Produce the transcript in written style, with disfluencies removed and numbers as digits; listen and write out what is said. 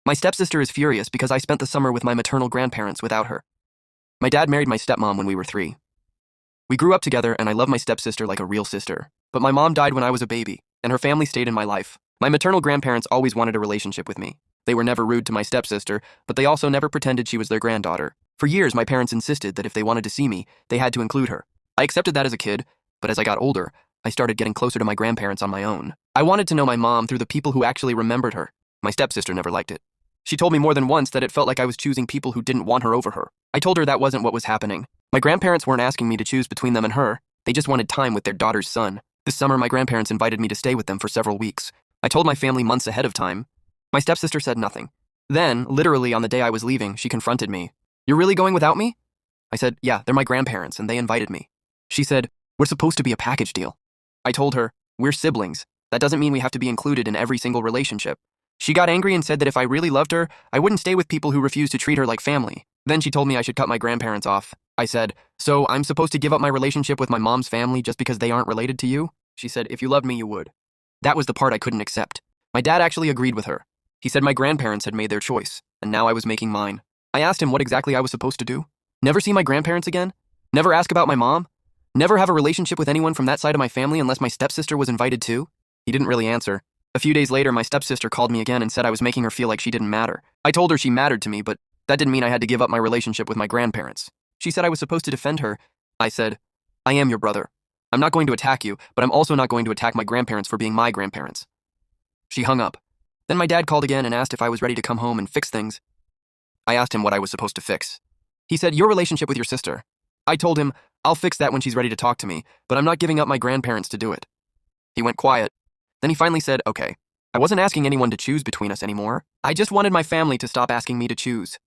My stepsister is furious because I spent the summer with my maternal grandparents without her. My dad married my stepmom when we were 3. We grew up together and I love my stepsister like a real sister. But my mom died when I was a baby, and her family stayed in my life. My maternal grandparents always wanted a relationship with me. They were never rude to my stepsister, but they also never pretended she was their granddaughter. For years, my parents insisted that if they wanted to see me, they had to include her. I accepted that as a kid, but as I got older, I started getting closer to my grandparents on my own. I wanted to know my mom through the people who actually remembered her. My stepsister never liked it. She told me more than once that it felt like I was choosing people who didn't want her over her. I told her that wasn't what was happening. My grandparents weren't asking me to choose between them and her. They just wanted time with their daughter's son. This summer, my grandparents invited me to stay with them for several weeks. I told my family months ahead of time. My stepsister said nothing. Then, literally on the day I was leaving, she confronted me. "You're really going without me?" I said, "Yeah, they're my grandparents and they invited me." She said, "We're supposed to be a package deal." I told her, "We're siblings. That doesn't mean we have to be included in every single relationship." She got angry and said that if I really loved her, I wouldn't stay with people who refused to treat her like family. Then she told me I should cut my grandparents off. I said, "So I'm supposed to give up my relationship with my mom's family just because they aren't related to you?" She said, "If you loved me, you would." That was the part I couldn't accept. My dad actually agreed with her. He said my grandparents had made their choice, and now I was making mine. I asked him what exactly I was supposed to do. Never see my grandparents again? Never ask about my mom? Never have a relationship with anyone from that side of my family unless my stepsister was invited too? He didn't really answer. A few days later, my stepsister called me again and said I was making her feel like she didn't matter. I told her she mattered to me, but that didn't mean I had to give up my relationship with my grandparents. She said I was supposed to defend her. I said, "I am your brother. I'm not going to attack you, but I'm also not going to attack my grandparents for being my grandparents." She hung up. Then my dad called again and asked if I was ready to come home and fix things. I asked him what I was supposed to fix. He said, "Your relationship with your sister." I told him, "I'll fix that when she's ready to talk to me, but I'm not giving up my grandparents to do it." He went quiet. Then he finally said, "Okay." I wasn't asking anyone to choose between us anymore. I just wanted my family to stop asking me to choose.